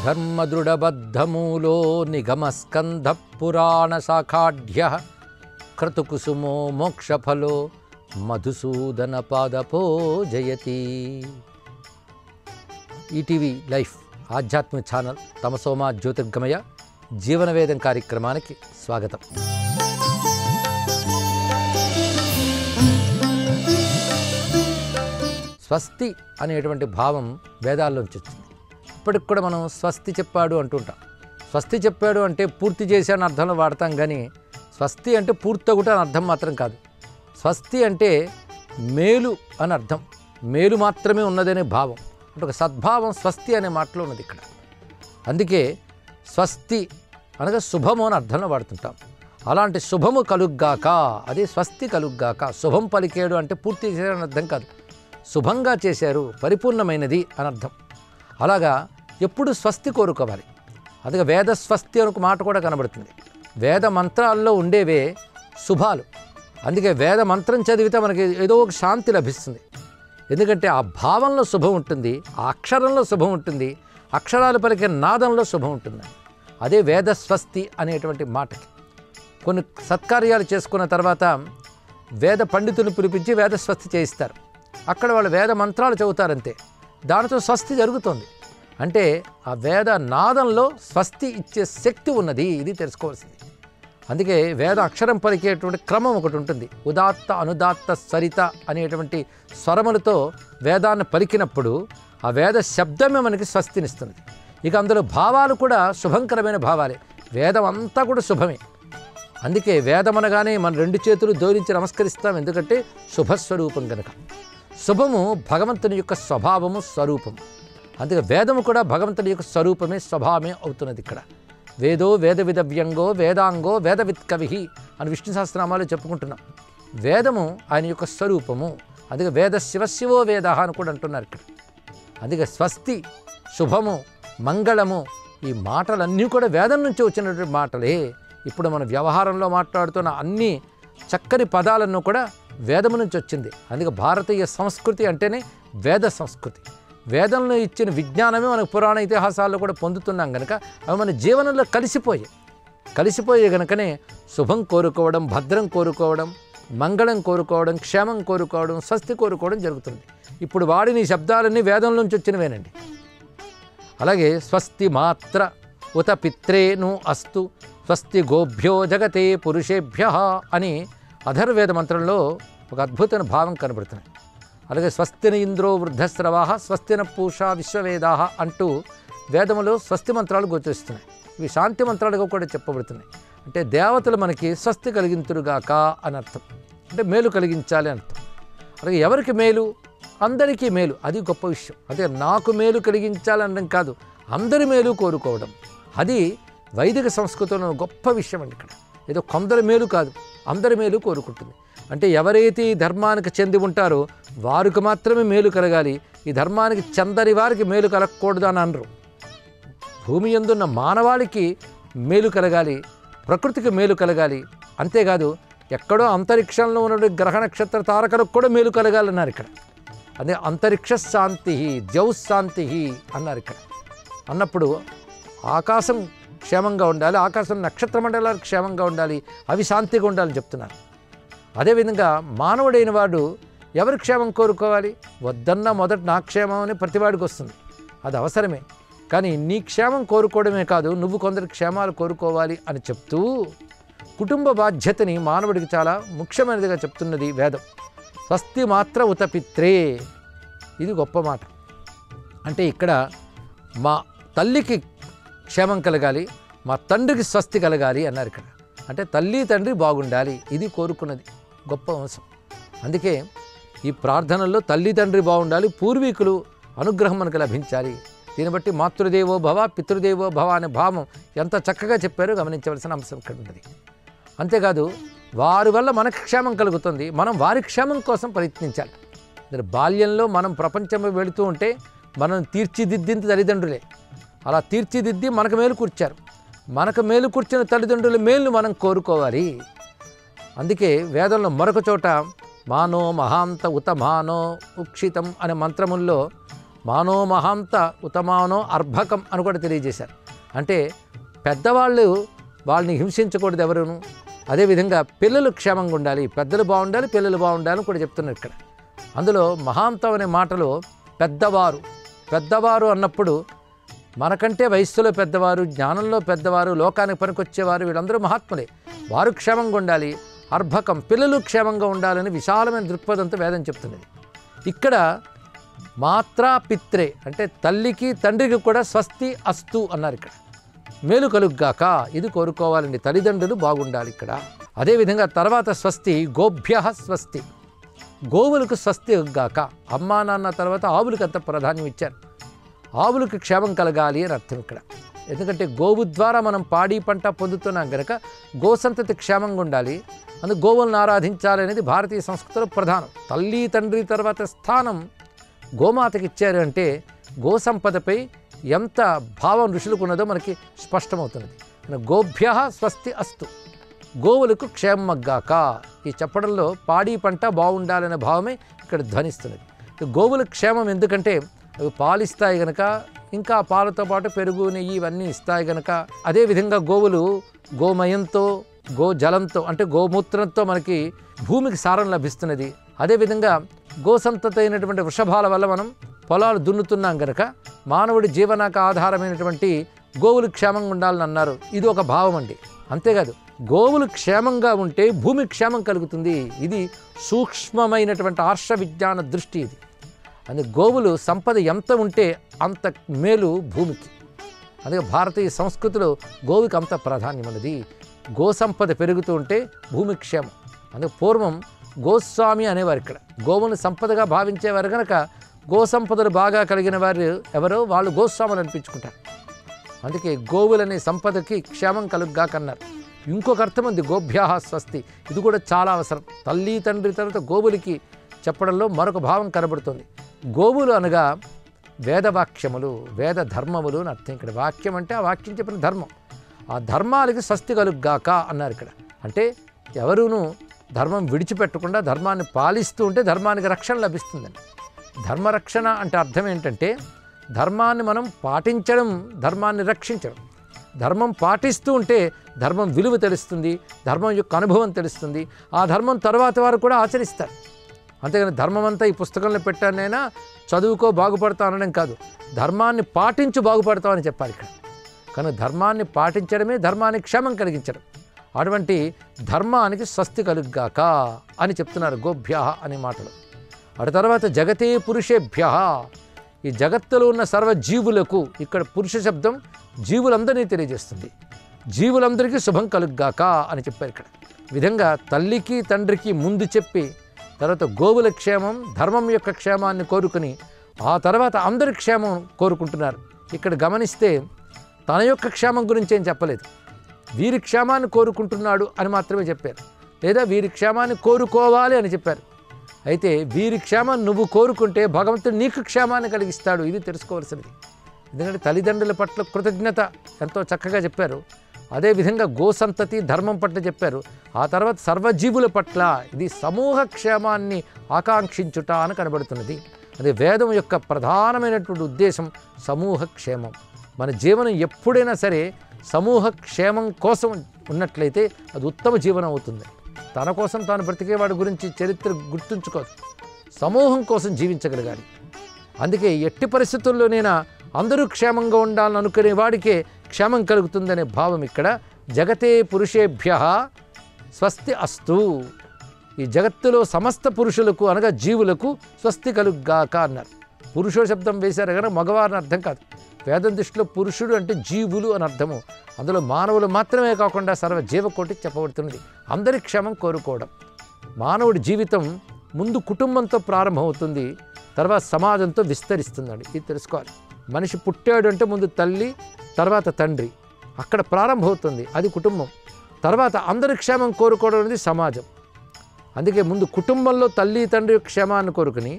ధర్మదృఢబద్ధమూలో నిగమస్కంధ పురాణ శాఖాఢ్య క్రతుకుసుమో మోక్షఫలో మధుసూదన పాదపో జయతి. ETV life ఆధ్యాత్మిక channel తమసోమా జ్యోతిర్గమయ జీవనవేదం కార్యక్రమానికి స్వాగతం. స్వస్తి అనేటువంటి భావం వేదాల్లోంచి వచ్చింది. ఇప్పటికి కూడా మనం స్వస్తి చెప్పాడు అంటుంటాం. స్వస్తి చెప్పాడు అంటే పూర్తి చేశాను అర్థంలో వాడతాం, కానీ స్వస్తి అంటే పూర్తగుట అని అర్థం మాత్రం కాదు. స్వస్తి అంటే మేలు అని అర్థం, మేలు మాత్రమే ఉన్నదనే భావం, అంటే ఒక సద్భావం స్వస్తి అనే మాటలో ఉన్నది ఇక్కడ. అందుకే స్వస్తి అనగా శుభము అని అర్థంలో వాడుతుంటాం. అలాంటి శుభము కలుగ్గాక, అదే స్వస్తి కలుగ్గాక. శుభం పలికేడు అంటే పూర్తి చేశారని అర్థం కాదు, శుభంగా చేశారు, పరిపూర్ణమైనది అని అర్థం. అలాగా ఎప్పుడు స్వస్తి కోరుకోవాలి. అందుకే వేద స్వస్తి అని ఒక మాట కూడా కనబడుతుంది. వేద మంత్రాల్లో ఉండేవే శుభాలు. అందుకే వేద మంత్రం చదివితే మనకి ఏదో ఒక శాంతి లభిస్తుంది. ఎందుకంటే ఆ భావంలో శుభం ఉంటుంది, ఆ అక్షరంలో శుభం ఉంటుంది, అక్షరాలు పలికే నాదంలో శుభం ఉంటుంది. అదే వేద స్వస్తి అనేటువంటి మాటకి. కొన్ని సత్కార్యాలు చేసుకున్న తర్వాత వేద పండితులు పిలిపించి వేద స్వస్తి చేయిస్తారు. అక్కడ వాళ్ళు వేద మంత్రాలు చదువుతారంతే, దానితో స్వస్తి జరుగుతుంది. అంటే ఆ వేద నాదంలో స్వస్తి ఇచ్చే శక్తి ఉన్నది, ఇది తెలుసుకోవాల్సింది. అందుకే వేద అక్షరం పలికేటువంటి క్రమం ఒకటి ఉంటుంది. ఉదాత్త అనుదాత్త స్వరిత అనేటువంటి స్వరములతో వేదాన్ని పలికినప్పుడు ఆ వేద శబ్దమే మనకి స్వస్తినిస్తుంది. ఇక అందులో భావాలు కూడా శుభంకరమైన భావాలే. వేదం అంతా కూడా శుభమే. అందుకే వేదం అనగానే మన రెండు చేతులు జోడించి నమస్కరిస్తాం, ఎందుకంటే శుభస్వరూపం కనుక. శుభము భగవంతుని యొక్క స్వభావము, స్వరూపము. అందుకే వేదము కూడా భగవంతుని యొక్క స్వరూపమే, స్వభావమే అవుతున్నది ఇక్కడ. వేదో వేద విదవ్యంగో వేదాంగో వేదవిత్కవి అని విష్ణు సహస్రనామాలు చెప్పుకుంటున్నాం. వేదము ఆయన యొక్క స్వరూపము. అందుకే వేద శివశివో వేద అని కూడా అంటున్నారు ఇక్కడ. అందుకే స్వస్తి, శుభము, మంగళము, ఈ మాటలన్నీ కూడా వేదం నుంచి వచ్చినటువంటి మాటలే. ఇప్పుడు మన వ్యవహారంలో మాట్లాడుతున్న అన్ని చక్కని పదాలను కూడా వేదము నుంచి వచ్చింది. అందుకే భారతీయ సంస్కృతి అంటేనే వేద సంస్కృతి. వేదంలో ఇచ్చిన విజ్ఞానమే మనకు పురాణ ఇతిహాసాల్లో కూడా పొందుతున్నాం కనుక అవి మన జీవనంలో కలిసిపోయే కనుకనే శుభం కోరుకోవడం, భద్రం కోరుకోవడం, మంగళం కోరుకోవడం, క్షేమం కోరుకోవడం, స్వస్తి కోరుకోవడం జరుగుతుంది. ఇప్పుడు వాడిన ఈ శబ్దాలన్నీ వేదం నుంచి వచ్చినవేనండి. అలాగే స్వస్తి మాత్ర ఉత పిత్రేను అస్తు స్వస్తి గోభ్యో జగతే పురుషేభ్య అని అధర్వేద మంత్రంలో ఒక అద్భుతమైన భావం కనబడుతున్నాయి. అలాగే స్వస్తిన ఇంద్రో వృద్ధశ్రవా స్వస్తిన పూషా విశ్వవేదాహ అంటూ వేదములో స్వస్తి మంత్రాలు గోచరిస్తున్నాయి. ఇవి శాంతి మంత్రాలుగా కూడా చెప్పబడుతున్నాయి. అంటే దేవతలు మనకి స్వస్తి కలిగింతురుగాక అని అర్థం, అంటే మేలు కలిగించాలి అని అర్థం. అలాగే ఎవరికి మేలు? అందరికీ మేలు, అది గొప్ప విషయం. అదే నాకు మేలు కలిగించాలనడం కాదు, అందరి మేలు కోరుకోవడం. అది వైదిక సంస్కృతిలో గొప్ప విషయం అండి. ఇక్కడ ఏదో కొందరి మేలు కాదు, అందరి మేలు కోరుకుంటుంది. అంటే ఎవరైతే ఈ ధర్మానికి చెంది ఉంటారో వారికి మాత్రమే మేలు కలగాలి, ఈ ధర్మానికి చెందని వారికి మేలు కలగకూడదు అని అనరు. భూమి యందున్న మానవాళికి మేలు కలగాలి, ప్రకృతికి మేలు కలగాలి. అంతేకాదు ఎక్కడో అంతరిక్షంలో ఉన్న గ్రహ నక్షత్ర తారకలకు కూడా మేలు కలగాలన్నారు ఇక్కడ. అదే అంతరిక్ష శాంతి, ద్యౌశాంతి అన్నారు ఇక్కడ. అన్నప్పుడు ఆకాశం క్షేమంగా ఉండాలి, ఆకాశం నక్షత్ర మండలాలు క్షేమంగా ఉండాలి, అవి శాంతిగా ఉండాలని చెప్తున్నారు. అదేవిధంగా మానవుడైన వాడు ఎవరి క్షేమం కోరుకోవాలి? వద్దన్నా మొదట నా క్షేమం అని ప్రతివాడికి వస్తుంది, అది అవసరమే. కానీ నీ క్షేమం కోరుకోవడమే కాదు, నువ్వు కొందరి క్షేమాలు కోరుకోవాలి అని చెప్తూ కుటుంబ బాధ్యతని మానవుడికి చాలా ముఖ్యమైనదిగా చెప్తున్నది వేదం. స్వస్తి మాత్ర ఉత పిత్రే, ఇది గొప్ప మాట. అంటే ఇక్కడ మా తల్లికి క్షేమం కలగాలి, మా తండ్రికి స్వస్తి కలగాలి అన్నారు ఇక్కడ. అంటే తల్లి తండ్రి బాగుండాలి, ఇది కోరుకున్నది గొప్ప అంశం. అందుకే ఈ ప్రార్థనల్లో తల్లి తండ్రి బాగుండాలి, పూర్వీకులు అనుగ్రహం మనకు లభించాలి. దీన్ని బట్టి మాతృదేవో భవ పితృదేవో భవ అనే భావం ఎంత చక్కగా చెప్పారో గమనించవలసిన అంశం ఇక్కడ ఉన్నది. అంతేకాదు వారి వల్ల మనకు క్షేమం కలుగుతుంది, మనం వారి క్షేమం కోసం ప్రయత్నించాలి. బాల్యంలో మనం ప్రపంచంలో వెళుతూ ఉంటే మనం తీర్చిదిద్దింది తల్లిదండ్రులే. అలా తీర్చిదిద్ది మనకు మేలు కూర్చారు. మనకు మేలు కూర్చిన తల్లిదండ్రుల మేలును మనం కోరుకోవాలి. అందుకే వేదంలో మరొక చోట మానో మహాంత ఉత మానో ఉక్షితం అనే మంత్రముల్లో మానో మహాంత ఉతమానో అర్భకం అని కూడా తెలియజేశారు. అంటే పెద్దవాళ్ళు వాళ్ళని హింసించకూడదు ఎవరును. అదేవిధంగా పిల్లలు క్షేమంగా ఉండాలి, పెద్దలు బాగుండాలి, పిల్లలు బాగుండాలి అని కూడా చెప్తున్నారు ఇక్కడ. అందులో మహాంతం అనే మాటలో పెద్దవారు అన్నప్పుడు మనకంటే వయస్సులో పెద్దవారు, జ్ఞానంలో పెద్దవారు, లోకానికి పనికొచ్చేవారు, వీళ్ళందరూ మహాత్ములే. వారు క్షేమంగా ఉండాలి. అర్భకం పిల్లలు క్షేమంగా ఉండాలని విశాలమైన దృక్పథంతో వేదం చెప్తున్నది. ఇక్కడ మాత్రా పిత్రే అంటే తల్లికి తండ్రికి కూడా స్వస్తి అస్తు అన్నారు. ఇక్కడ మేలు కలుగ్గాక ఇది కోరుకోవాలండి, తల్లిదండ్రులు బాగుండాలి ఇక్కడ. అదేవిధంగా తర్వాత స్వస్తి గోభ్య స్వస్తి, గోవులకు స్వస్తి గాక. అమ్మా నాన్న తర్వాత ఆవులకు అంత ప్రాధాన్యం ఇచ్చారు. ఆవులకు క్షేమం కలగాలి అని అర్థం ఇక్కడ. ఎందుకంటే గోవు ద్వారా మనం పాడి పంట పొందుతున్నాం కనుక గోసంతతి క్షేమంగా ఉండాలి, అందుకు గోవులను ఆరాధించాలి అనేది భారతీయ సంస్కృతిలో ప్రధానం. తల్లి తండ్రి తర్వాత స్థానం గోమాతకి ఇచ్చారు అంటే గోసంపదపై ఎంత భావం ఋషులకు ఉన్నదో మనకి స్పష్టమవుతున్నది. గోభ్య స్వస్తి అస్తు, గోవులకు క్షేమగ్గాక. ఈ చెప్పడంలో పాడి పంట బాగుండాలనే భావమే ఇక్కడ ధ్వనిస్తున్నది. గోవుల క్షేమం ఎందుకంటే అవి పాలిస్తాయి గనక, ఇంకా పాలతో పాటు పెరుగు నెయ్యి ఇవన్నీ ఇస్తాయి గనక. అదేవిధంగా గోవులు గోమయంతో గోజలంతో అంటే గోమూత్రంతో మనకి భూమికి సారం లభిస్తున్నది. అదేవిధంగా గోసంతతి అయినటువంటి వృషభాల వల్ల మనం పొలాలు దున్నుతున్నాం కనుక మానవుడి జీవనానికి ఆధారమైనటువంటి గోవులు క్షేమంగా ఉండాలని అన్నారు. ఇది ఒక భావం అండి. అంతేకాదు గోవులు క్షేమంగా ఉంటే భూమి క్షేమం కలుగుతుంది. ఇది సూక్ష్మమైనటువంటి ఆర్ష విజ్ఞాన దృష్టి ఇది. అందుకే గోవులు సంపద ఎంత ఉంటే అంత మేలు భూమికి. అందుకే భారతీయ సంస్కృతిలో గోవుకి అంత ప్రాధాన్యం ఉన్నది. గోసంపద పెరుగుతూ ఉంటే భూమి క్షేమం. అందుకే పూర్వం గోస్వామి అనేవారు. ఇక్కడ గోవుని సంపదగా భావించేవారు కనుక గోసంపదలు బాగా కలిగిన వారు ఎవరో వాళ్ళు గోస్వాములు అనిపించుకుంటారు. అందుకే గోవులనే సంపదకి క్షేమం కలుగ్గాకన్నారు. ఇంకొక అర్థం ఉంది గోభ్యాహ స్వస్తి, ఇది కూడా చాలా అవసరం. తల్లి తండ్రి తర్వాత గోవులకి చెప్పడంలో మరొక భావం కనబడుతుంది. గోవులు అనగా వేదవాక్యములు, వేద ధర్మములు అని అర్థం. ఇక్కడ వాక్యం అంటే ఆ వాక్యం చెప్పిన ధర్మం, ఆ ధర్మాలకి స్వస్తి కలుగ్గాక అన్నారు ఇక్కడ. అంటే ఎవరునూ ధర్మం విడిచిపెట్టకుండా ధర్మాన్ని పాలిస్తూ ఉంటే ధర్మానికి రక్షణ లభిస్తుందండి. ధర్మరక్షణ అంటే అర్థం ఏంటంటే ధర్మాన్ని మనం పాటించడం, ధర్మాన్ని రక్షించడం. ధర్మం పాటిస్తూ ఉంటే ధర్మం విలువ తెలుస్తుంది, ధర్మం యొక్క అనుభవం తెలుస్తుంది. ఆ ధర్మం తర్వాత వారు కూడా ఆచరిస్తారు. అంతేగాని ధర్మం అంతా ఈ పుస్తకంలో పెట్టానైనా చదువుకో బాగుపడతావు అనడం కాదు, ధర్మాన్ని పాటించు బాగుపడతావు అని చెప్పాలి ఇక్కడ. కానీ ధర్మాన్ని పాటించడమే ధర్మానికి క్షేమం కలిగించడం. అటువంటి ధర్మానికి స్వస్తి కలుగ్గాక అని చెప్తున్నారు గోభ్య అనే మాటలు. అటు తర్వాత జగతే పురుషేభ్య, ఈ జగత్తులో ఉన్న సర్వజీవులకు, ఇక్కడ పురుష శబ్దం జీవులందరినీ తెలియజేస్తుంది. జీవులందరికీ శుభం కలుగ్గాక అని చెప్పారు ఇక్కడ. విధంగా తల్లికి తండ్రికి ముందు చెప్పి తర్వాత గోవుల క్షేమం, ధర్మం యొక్క క్షేమాన్ని కోరుకుని ఆ తర్వాత అందరి క్షేమం కోరుకుంటున్నారు. ఇక్కడ గమనిస్తే తన యొక్క క్షేమం గురించి ఏం చెప్పలేదు, వీరి క్షేమాన్ని కోరుకుంటున్నాడు అని మాత్రమే చెప్పారు, లేదా వీరి క్షేమాన్ని కోరుకోవాలి అని చెప్పారు. అయితే వీరి క్షేమాన్ని నువ్వు కోరుకుంటే భగవంతుడు నీకు క్షేమాన్ని కలిగిస్తాడు, ఇది తెలుసుకోవాల్సినది. ఎందుకంటే తల్లిదండ్రుల పట్ల కృతజ్ఞత ఎంతో చక్కగా చెప్పారు. అదేవిధంగా గోసంతతి ధర్మం పట్ల చెప్పారు. ఆ తర్వాత సర్వజీవుల పట్ల ఇది సమూహ క్షేమాన్ని ఆకాంక్షించుట అని కనబడుతున్నది. అదే వేదం యొక్క ప్రధానమైనటువంటి ఉద్దేశం సమూహ క్షేమం. మన జీవనం ఎప్పుడైనా సరే సమూహ క్షేమం కోసం ఉన్నట్లయితే అది ఉత్తమ జీవనం అవుతుంది. తన కోసం తాను బ్రతికేవాడి గురించి చరిత్ర గుర్తుంచుకోదు, సమూహం కోసం జీవించగలగాలి. అందుకే ఎట్టి పరిస్థితుల్లోనైనా అందరూ క్షేమంగా ఉండాలని అనుకునే వాడికే క్షేమం కలుగుతుందనే భావం ఇక్కడ. జగతే పురుషేభ్య స్వస్తి అస్తు, ఈ జగత్తులో సమస్త పురుషులకు అనగా జీవులకు స్వస్తి కలుగ్గాక అన్నారు. పురుషో శబ్దం వేశారు కానీ మగవారిని అర్థం కాదు. వేదం దృష్టిలో పురుషుడు అంటే జీవులు అని అర్థము. అందులో మానవులు మాత్రమే కాకుండా సర్వ జీవకోటి చెప్పబడుతున్నది. అందరి క్షేమం కోరుకోవడం. మానవుడి జీవితం ముందు కుటుంబంతో ప్రారంభమవుతుంది, తర్వాత సమాజంతో విస్తరిస్తుందండి. ఇది తెలుసుకోవాలి. మనిషి పుట్టాడు అంటే ముందు తల్లి, తర్వాత తండ్రి, అక్కడ ప్రారంభమవుతుంది, అది కుటుంబం. తర్వాత అందరి క్షేమం కోరుకోవడం అనేది సమాజం. అందుకే ముందు కుటుంబంలో తల్లి తండ్రి క్షేమాన్ని కోరుకుని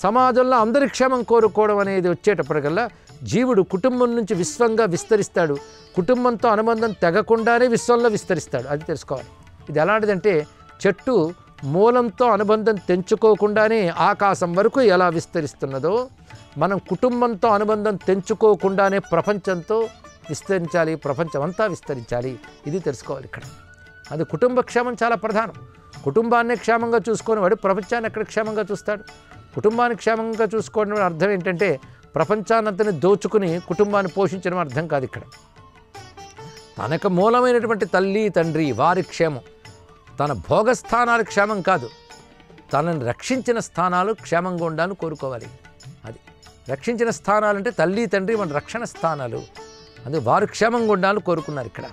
సమాజంలో అందరి క్షేమం కోరుకోవడం అనేది వచ్చేటప్పటికల్లా జీవుడు కుటుంబం నుంచి విశ్వంగా విస్తరిస్తాడు. కుటుంబంతో అనుబంధం తెగకుండానే విశ్వంలో విస్తరిస్తాడు, అది తెలుసుకోవాలి. ఇది ఎలాంటిదంటే చెట్టు మూలంతో అనుబంధం తెంచుకోకుండానే ఆకాశం వరకు ఎలా విస్తరిస్తున్నదో మనం కుటుంబంతో అనుబంధం తెంచుకోకుండానే ప్రపంచంతో విస్తరించాలి, ప్రపంచమంతా విస్తరించాలి. ఇది తెలుసుకోవాలి ఇక్కడ. అది కుటుంబ క్షేమం చాలా ప్రధానం. కుటుంబాన్నే క్షేమంగా చూసుకొని వాడు ప్రపంచాన్ని ఎక్కడ క్షేమంగా చూస్తాడు? కుటుంబాన్ని క్షేమంగా చూసుకోవడం అర్థం ఏంటంటే ప్రపంచాన్నంతని దోచుకుని కుటుంబాన్ని పోషించడం అర్థం కాదు ఇక్కడ. తనకు మూలమైనటువంటి తల్లి తండ్రి వారి క్షేమం, తన భోగస్థానాలు క్షేమం కాదు, తనని రక్షించిన స్థానాలు క్షేమంగా ఉండాలని కోరుకోవాలి. అది రక్షించిన స్థానాలంటే తల్లి తండ్రి మన రక్షణ స్థానాలు, అందుకే వారు క్షేమంగా ఉండాలని కోరుకున్నారు ఇక్కడ.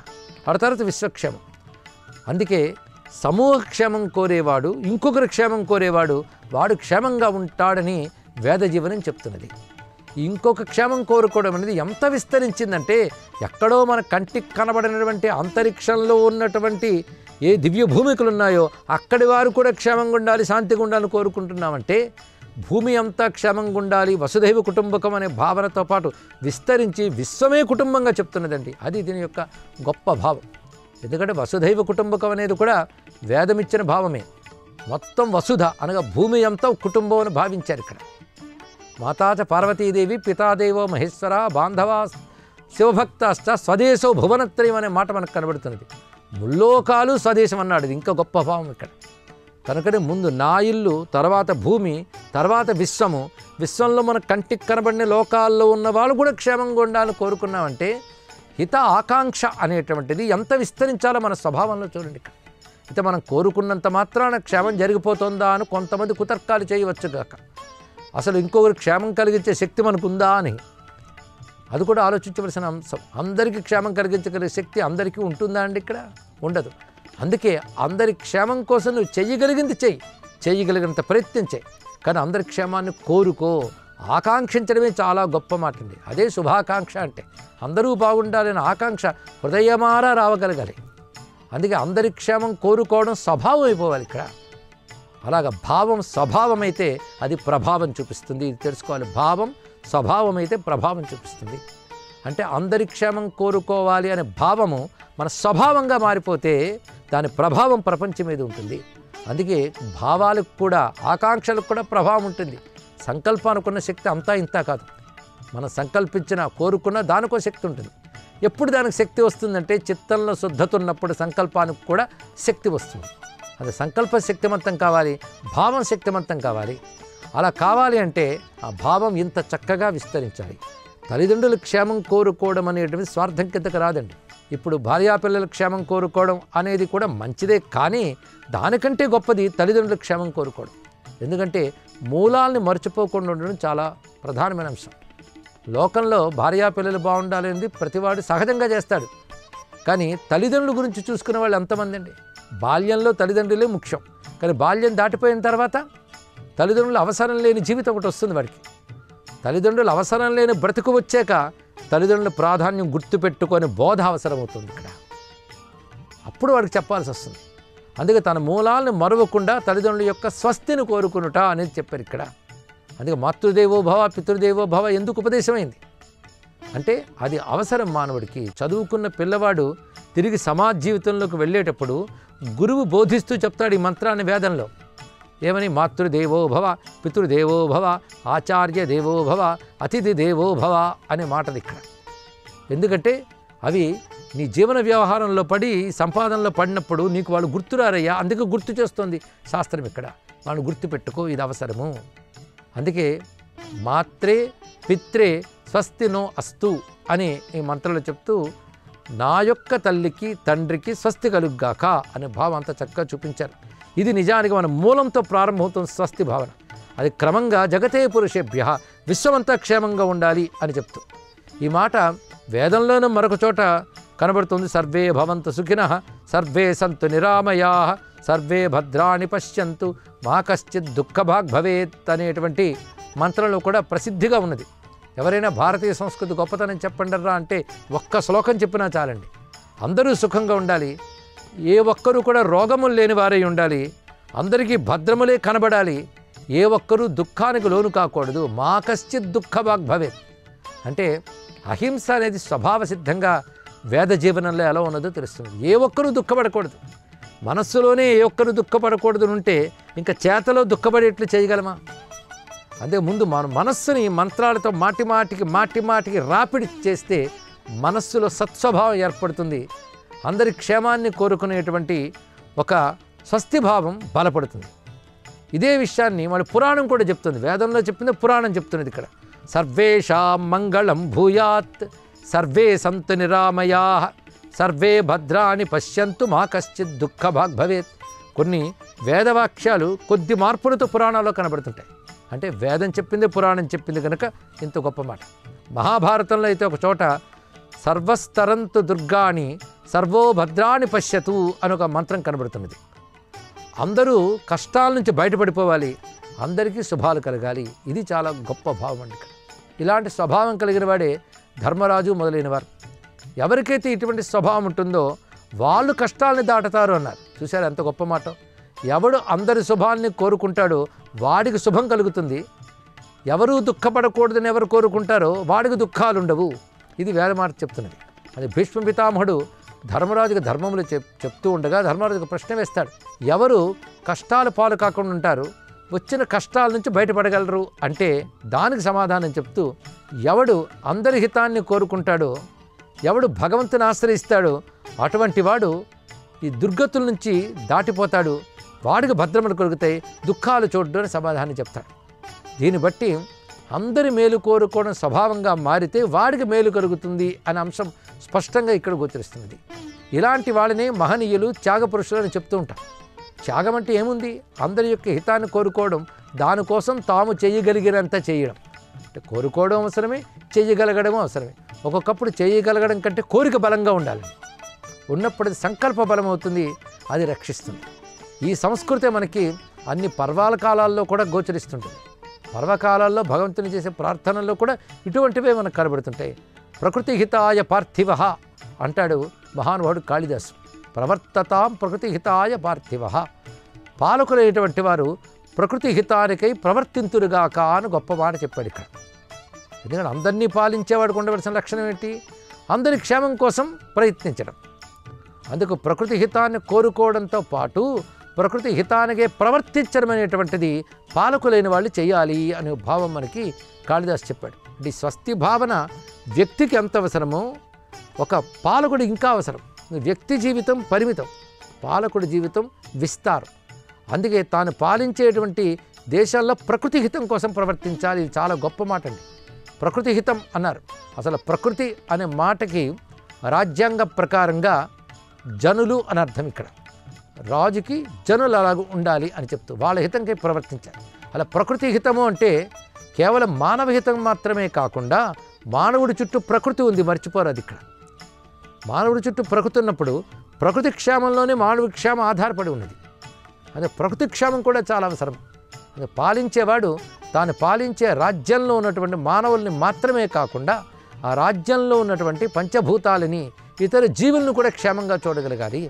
ఆ తర్వాత విశ్వక్షేమం. అందుకే సమూహ క్షేమం కోరేవాడు, ఇంకొకరి క్షేమం కోరేవాడు వాడు క్షేమంగా ఉంటాడని వేదజీవనం చెప్తున్నది. ఇంకొక క్షేమం కోరుకోవడం అనేది ఎంత విస్తరించిందంటే ఎక్కడో మన కంటికి కనబడినటువంటి అంతరిక్షంలో ఉన్నటువంటి ఏ దివ్య భూమికలు ఉన్నాయో అక్కడి వారు కూడా క్షేమంగా ఉండాలి, శాంతిగా ఉండాలని కోరుకుంటున్నామంటే భూమి అంతా క్షేమంగా ఉండాలి, వసుధైవ కుటుంబకం అనే భావనతో పాటు విస్తరించి విశ్వమే కుటుంబంగా చెప్తున్నదండి. అది దీని యొక్క గొప్ప భావం. ఎందుకంటే వసుధైవ కుటుంబకం అనేది కూడా వేదమిచ్చిన భావమే. మొత్తం వసుధ అనగా భూమి అంతా కుటుంబం అని భావించారు ఇక్కడ. మాతాచ పార్వతీదేవి, పితాదేవో మహేశ్వర, బాంధవా శివభక్తాశ్చ స్వదేశో భువనత్రయం అనే మాట మనకు కనబడుతున్నది. ముల్లోకాలు స్వదేశం అన్నాడు. ఇది ఇంకా గొప్ప భావం ఇక్కడ. కనుకనే ముందు నా ఇల్లు, తర్వాత భూమి, తర్వాత విశ్వము. విశ్వంలో మన కంటికి కనబడిన లోకాల్లో ఉన్న వాళ్ళు కూడా క్షేమంగా ఉండాలని కోరుకున్నామంటే హిత ఆకాంక్ష అనేటువంటిది ఎంత విస్తరించాలో మన స్వభావంలో చూడండి ఇక్కడ. అయితే మనం కోరుకున్నంత మాత్రాన క్షేమం జరిగిపోతుందా అని కొంతమంది కుతర్కాలు చేయవచ్చు కాక, అసలు ఇంకొకరు క్షేమం కలిగించే శక్తి మనకుందా అని అది కూడా ఆలోచించవలసిన అంశం. అందరికీ క్షేమం కలిగించగలిగే శక్తి అందరికీ ఉంటుందా అండి? ఇక్కడ ఉండదు. అందుకే అందరి క్షేమం కోసం నువ్వు చెయ్యగలిగింది చెయ్యి, చేయగలిగినంత ప్రయత్నం చేయి, కానీ అందరి క్షేమాన్ని కోరుకో. ఆకాంక్షించడమే చాలా గొప్ప మాట అండి. అదే శుభాకాంక్ష అంటే. అందరూ బాగుండాలని ఆకాంక్ష హృదయమారా రావగలగాలి. అందుకే అందరి క్షేమం కోరుకోవడం స్వభావం అయిపోవాలి ఇక్కడ. అలాగ భావం స్వభావం అయితే అది ప్రభావం చూపిస్తుంది. ఇది తెలుసుకోవాలి. భావం స్వభావం అయితే ప్రభావం చూపిస్తుంది. అంటే అందరి క్షేమం కోరుకోవాలి అనే భావము మన స్వభావంగా మారిపోతే దాని ప్రభావం ప్రపంచం మీద ఉంటుంది. అందుకే భావాలకు కూడా ఆకాంక్షలకు కూడా ప్రభావం ఉంటుంది. సంకల్పానుకున్న శక్తి అంతా ఇంత కాదు. మనం సంకల్పించిన కోరుకున్న దానికో శక్తి ఉంటుంది. ఎప్పుడు దానికి శక్తి వస్తుందంటే చిత్తంలో శుద్ధత ఉన్నప్పుడు సంకల్పానికి కూడా శక్తి వస్తుంది. అది సంకల్ప శక్తివంతం కావాలి, భావం శక్తివంతం కావాలి. అలా కావాలి అంటే ఆ భావం ఇంత చక్కగా విస్తరించాలి. తల్లిదండ్రుల క్షేమం కోరుకోవడం అనేటువంటి స్వార్థం కిందకు రాదండి. ఇప్పుడు భార్యాపిల్లల క్షేమం కోరుకోవడం అనేది కూడా మంచిదే, కానీ దానికంటే గొప్పది తల్లిదండ్రుల క్షేమం కోరుకోవడం. ఎందుకంటే మూలాల్ని మర్చిపోకుండా ఉండడం చాలా ప్రధానమైన అంశం. లోకంలో భార్యాపిల్లలు బాగుండాలనేది ప్రతివాడు సహజంగా చేస్తాడు, కానీ తల్లిదండ్రుల గురించి చూసుకునే వాళ్ళు ఎంతమంది అండి? బాల్యంలో తల్లిదండ్రులే ముఖ్యం, కానీ బాల్యం దాటిపోయిన తర్వాత తల్లిదండ్రులు అవసరం లేని జీవితం ఒకటి వస్తుంది వాడికి. తల్లిదండ్రులు అవసరం లేని బ్రతుకు వచ్చాక తల్లిదండ్రుల ప్రాధాన్యం గుర్తుపెట్టుకొని బోధ అవసరం అవుతుంది ఇక్కడ. అప్పుడు వాడికి చెప్పాల్సి వస్తుంది. అందుకే తన మూలాలను మరవకుండా తల్లిదండ్రుల యొక్క స్వస్తిని కోరుకునుట అనేది చెప్పారు ఇక్కడ. అందుకే మాతృదేవో భవ పితృదేవో భవ ఎందుకు ఉపదేశమైంది అంటే అది అవసరం మానవుడికి. చదువుకున్న పిల్లవాడు తిరిగి సమాజ జీవితంలోకి వెళ్ళేటప్పుడు గురువు బోధిస్తూ చెప్తాడు ఈ మంత్రాన్ని వేదంలో. ఏమని? మాతృదేవో భవ, పితృదేవో భవ, ఆచార్య దేవో భవ, అతిథి దేవో భవ అనే మాటది ఇక్కడ. ఎందుకంటే అవి నీ జీవన వ్యవహారంలో పడి సంపాదనలో పడినప్పుడు నీకు వాళ్ళు గుర్తురారయ్యా, అందుకే గుర్తు చేస్తోంది శాస్త్రం ఇక్కడ. వాళ్ళు గుర్తుపెట్టుకో, ఇది అవసరము. అందుకే మాత్రే పిత్రే స్వస్తి నో అస్తు అని ఈ మంత్రంలో చెప్తూ నా యొక్క తల్లికి తండ్రికి స్వస్తి కలుగ్గాక అనే భావం అంతా చక్కగా చూపించారు. ఇది నిజానికి మన మూలంతో ప్రారంభమవుతున్న స్వస్తి భావన. అది క్రమంగా జగతే పురుషేభ్య విశ్వమంతా క్షేమంగా ఉండాలి అని చెప్తూ ఈ మాట వేదంలోనూ మరొక చోట కనబడుతుంది. సర్వే భవంతు సుఖినః, సర్వే సంతు నిరామయాః, సర్వే భద్రాణి పశ్యంతు, మా కశ్చిత్ దుఃఖభాగ్ భవేత్ అనేటువంటి మంత్రంలో కూడా ప్రసిద్ధిగా ఉన్నది. ఎవరైనా భారతీయ సంస్కృతి గొప్పతనం చెప్పండిరా అంటే ఒక్క శ్లోకం చెప్పినా చాలండి. అందరూ సుఖంగా ఉండాలి, ఏ ఒక్కరూ కూడా రోగములు లేని వారై ఉండాలి, అందరికీ భద్రములే కనబడాలి, ఏ ఒక్కరూ దుఃఖానికి లోను కాకూడదు. మా కశ్చిత్ దుఃఖభాగ్ భవేత్ అంటే అహింస అనేది స్వభావ సిద్ధంగా వేద జీవనంలో ఎలా ఉన్నదో తెలుస్తుంది. ఏ ఒక్కరూ దుఃఖపడకూడదు, మనస్సులోనే ఏ ఒక్కరూ దుఃఖపడకూడదు ఉంటే ఇంకా చేతలో దుఃఖపడేట్లు చేయగలమా? అదే ముందు మన మనస్సుని మంత్రాలతో మాటి మాటికి రాపిడి చేస్తే మనస్సులో సత్స్వభావం ఏర్పడుతుంది. అందరి క్షేమాన్ని కోరుకునేటువంటి ఒక స్వస్తిభావం బలపడుతుంది. ఇదే విషయాన్ని మన పురాణం కూడా చెప్తుంది. వేదంలో చెప్పింది పురాణం చెప్తున్నది ఇక్కడ. సర్వేషాం మంగళం భూయాత్, సర్వే సంతు నిరామయాః, సర్వే భద్రాని పశ్యంతు మా కశ్చిత్ దుఃఖభాగ్ భవేత్. కొన్ని వేదవాక్యాలు కొద్ది మార్పులతో పురాణాల్లో కనబడుతుంటాయి. అంటే వేదం చెప్పింది పురాణం చెప్పింది కనుక ఇంత గొప్ప మాట. మహాభారతంలో అయితే ఒక చోట సర్వస్తరంతు దుర్గాని సర్వో భద్రాని పశ్యతు అని ఒక మంత్రం కనబడుతున్నది. అందరూ కష్టాల నుంచి బయటపడిపోవాలి, అందరికీ శుభాలు కలగాలి. ఇది చాలా గొప్ప భావం అండి. ఇలాంటి స్వభావం కలిగిన వాడే ధర్మరాజు మొదలైన వారు. ఎవరికైతే ఇటువంటి స్వభావం ఉంటుందో వాళ్ళు కష్టాలని దాటుతారు అన్నారు. చూశారు ఎంత గొప్ప మాట. ఎవడు అందరి శుభాన్ని కోరుకుంటాడో వాడికి శుభం కలుగుతుంది. ఎవరు దుఃఖపడకూడదని ఎవరు కోరుకుంటారో వాడికి దుఃఖాలు ఉండవు. ఇది వేద మాట చెప్తున్నది. అది భీష్మ పితామహుడు ధర్మరాజుకి ధర్మములు చెప్తూ ఉండగా ధర్మరాజుకు ప్రశ్న వేస్తాడు. ఎవరు కష్టాల పాలు కాకుండా ఉంటారు, వచ్చిన కష్టాల నుంచి బయటపడగలరు అంటే దానికి సమాధానం చెప్తూ, ఎవడు అందరి హితాన్ని కోరుకుంటాడో, ఎవడు భగవంతుని ఆశ్రయిస్తాడో అటువంటి వాడు ఈ దుర్గతుల నుంచి దాటిపోతాడు, వాడికి భద్రములు కలుగుతాయి, దుఃఖాలు చూడడం అని సమాధానం చెప్తాడు. దీన్ని బట్టి అందరి మేలు కోరుకోవడం స్వభావంగా మారితే వాడికి మేలు కలుగుతుంది అనే అంశం స్పష్టంగా ఇక్కడ గోచరిస్తున్నది. ఇలాంటి వాళ్ళని మహనీయులు త్యాగపురుషులు అని చెప్తూ ఉంటారు. త్యాగం అంటే ఏముంది? అందరి యొక్క హితాన్ని కోరుకోవడం, దానికోసం తాము చేయగలిగినంత చేయడం. అంటే కోరుకోవడం అవసరమే, చేయగలగడం అవసరమే. ఒక్కొక్కప్పుడు చేయగలగడం కంటే కోరిక బలంగా ఉండాలి. ఉన్నప్పుడు సంకల్ప బలం అవుతుంది, అది రక్షిస్తుంది. ఈ సంస్కృతి మనకి అన్ని పర్వాల కాలాల్లో కూడా గోచరిస్తుంటుంది. పర్వకాలాల్లో భగవంతుని చేసే ప్రార్థనల్లో కూడా ఇటువంటివే మనకు కనబడుతుంటాయి. ప్రకృతి హితాయ పార్థివ అంటాడు మహానుభావుడు కాళిదాసు. ప్రవర్తతాం ప్రకృతి హితాయ పార్థివ. పాలకులైనటువంటి వారు ప్రకృతి హితానికై ప్రవర్తింతురుగాక అని గొప్ప మాట చెప్పాడు ఇక్కడ. ఎందుకంటే అందరినీ పాలించేవాడికి ఉండవలసిన లక్షణం ఏంటి? అందరి క్షేమం కోసం ప్రయత్నించడం. అందుకు ప్రకృతి హితాన్ని కోరుకోవడంతో పాటు ప్రకృతి హితానికే ప్రవర్తించడం అనేటువంటిది పాలకులైన వాళ్ళు చేయాలి అనే భావం మనకి కాళిదాసు చెప్పాడు. ఈ స్వస్తి భావన వ్యక్తికి ఎంత అవసరమో ఒక పాలకుడు ఇంకా అవసరం. వ్యక్తి జీవితం పరిమితం, పాలకుడి జీవితం విస్తారం. అందుకే తాను పాలించేటువంటి దేశాల్లో ప్రకృతి హితం కోసం ప్రవర్తించాలి. ఇది చాలా గొప్ప మాట అండి. ప్రకృతి హితం అన్నారు. అసలు ప్రకృతి అనే మాటకి రాజ్యాంగ ప్రకారంగా జనులు అని అర్థం. ఇక్కడ రాజుకి జనులు అలాగ ఉండాలి అని చెప్తూ వాళ్ళ హితంకై ప్రవర్తించాలి. అలా ప్రకృతి హితము అంటే కేవలం మానవ హితం మాత్రమే కాకుండా మానవుడి చుట్టూ ప్రకృతి ఉంది, మర్చిపోరు. అది ఇక్కడ మానవుడి చుట్టూ ప్రకృతి ఉన్నప్పుడు ప్రకృతి క్షేమంలోనే మానవ క్షేమం ఆధారపడి ఉన్నది. అదే ప్రకృతి క్షేమం కూడా చాలా అవసరం. అదే పాలించేవాడు తాను పాలించే రాజ్యంలో ఉన్నటువంటి మానవుల్ని మాత్రమే కాకుండా ఆ రాజ్యంలో ఉన్నటువంటి పంచభూతాలని ఇతర జీవులను కూడా క్షేమంగా చూడగలగాలి.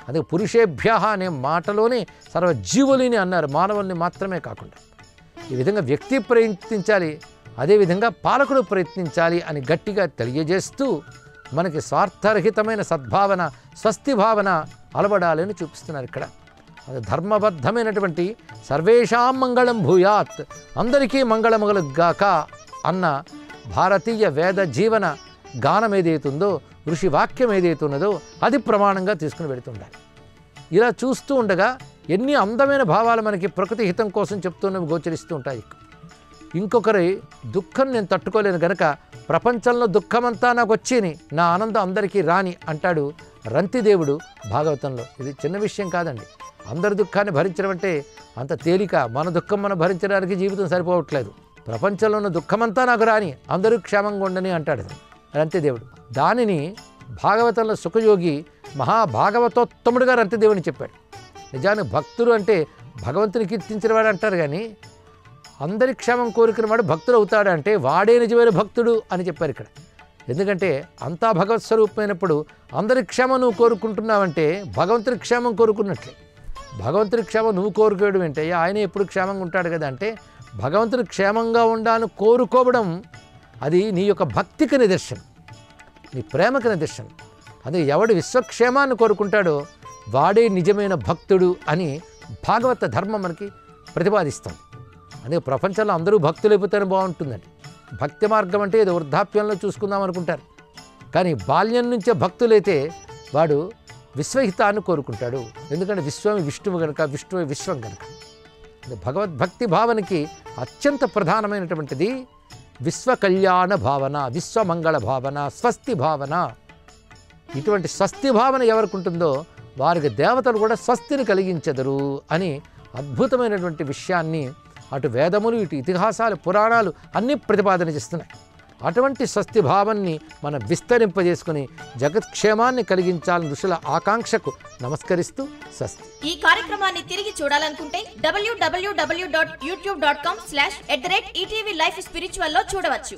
అదే పురుషేభ్య అనే మాటలోనే సర్వజీవులని అన్నారు, మానవుల్ని మాత్రమే కాకుండా. ఈ విధంగా వ్యక్తి ప్రయత్నించాలి, అదేవిధంగా పాలకుడు ప్రయత్నించాలి అని గట్టిగా తెలియజేస్తూ మనకి స్వార్థరహితమైన సద్భావన, స్వస్తి భావన అలవడాలని చూపిస్తున్నారు ఇక్కడ. అది ధర్మబద్ధమైనటువంటి సర్వేషాం మంగళం భూయాత్, అందరికీ మంగళమగలుగాక అన్న భారతీయ వేద జీవన గానం ఏదైతుందో, ఋషి వాక్యం ఏదైతున్నదో అది ప్రమాణంగా తీసుకుని వెళుతుండాలి. ఇలా చూస్తూ ఉండగా ఎన్ని అందమైన భావాలు మనకి ప్రకృతి హితం కోసం చెప్తున్నవి గోచరిస్తూ ఉంటాయి. ఇంకొకరి దుఃఖం నేను తట్టుకోలేను గనక ప్రపంచంలో దుఃఖమంతా నాకు వచ్చిని, నా ఆనందం అందరికీ రాని అంటాడు రంతిదేవుడు భాగవతంలో. ఇది చిన్న విషయం కాదండి. అందరి దుఃఖాన్ని భరించడం అంటే అంత తేలిక. మన దుఃఖం మనం భరించడానికి జీవితం సరిపోవట్లేదు. ప్రపంచంలో ఉన్న దుఃఖమంతా నాకు రాని, అందరూ క్షేమంగా ఉండని అంటాడు రంతిదేవుడు. దానిని భాగవతంలో సుఖయోగి మహాభాగవతోత్తముడుగా రంతిదేవుని చెప్పాడు. నిజానికి భక్తుడు అంటే భగవంతుని కీర్తించిన వాడు అంటారు, కానీ అందరి క్షేమం కోరుకున్న వాడు భక్తుడు అవుతాడు అంటే వాడే నిజమైన భక్తుడు అని చెప్పారు ఇక్కడ. ఎందుకంటే అంతా భగవత్ స్వరూపమైనప్పుడు అందరి క్షేమం నువ్వు కోరుకుంటున్నావంటే భగవంతుని క్షేమం కోరుకున్నట్లే. భగవంతుని క్షేమం నువ్వు కోరుకోవడం ఏంటి? ఆయన ఎప్పుడు క్షేమంగా ఉంటాడు కదా అంటే భగవంతుని క్షేమంగా ఉండాలని కోరుకోవడం అది నీ యొక్క భక్తికి నిదర్శనం, నీ ప్రేమకు నిదర్శనం. అదే ఎవడు విశ్వక్షేమాన్ని కోరుకుంటాడో వాడే నిజమైన భక్తుడు అని భాగవత ధర్మం మనకి ప్రతిపాదిస్తుంది. అందుకే ప్రపంచంలో అందరూ భక్తులు అయిపోతేనే బాగుంటుందండి. భక్తి మార్గం అంటే ఏదో వృద్ధాప్యంలో చూసుకుందాం అనుకుంటారు, కానీ బాల్యం నుంచే భక్తులైతే వాడు విశ్వహితాన్ని కోరుకుంటాడు. ఎందుకంటే విశ్వం విష్ణువు కనుక, విష్ణువు విశ్వం కనుక. భగవద్భక్తి భావనకి అత్యంత ప్రధానమైనటువంటిది విశ్వ కళ్యాణ భావన, విశ్వమంగళ భావన, స్వస్తి భావన. ఇటువంటి స్వస్తి భావన ఎవరికి ఉంటుందో వారికి దేవతలు కూడా స్వస్తిని కలిగించెదరు అని అద్భుతమైనటువంటి విషయాన్ని అటు వేదములు, ఇటు ఇతిహాసాలు, పురాణాలు అన్నీ ప్రతిపాదన చేస్తున్నాయి. అటువంటి స్వస్తి భావాన్ని మనం విస్తరింపజేసుకుని జగత్క్షేమాన్ని కలిగించాలని ఋషుల ఆకాంక్షకు నమస్కరిస్తూ స్వస్తి. ఈ కార్యక్రమాన్ని తిరిగి చూడాలనుకుంటే www.youtube.com/ETV Life Spiritual లో చూడవచ్చు.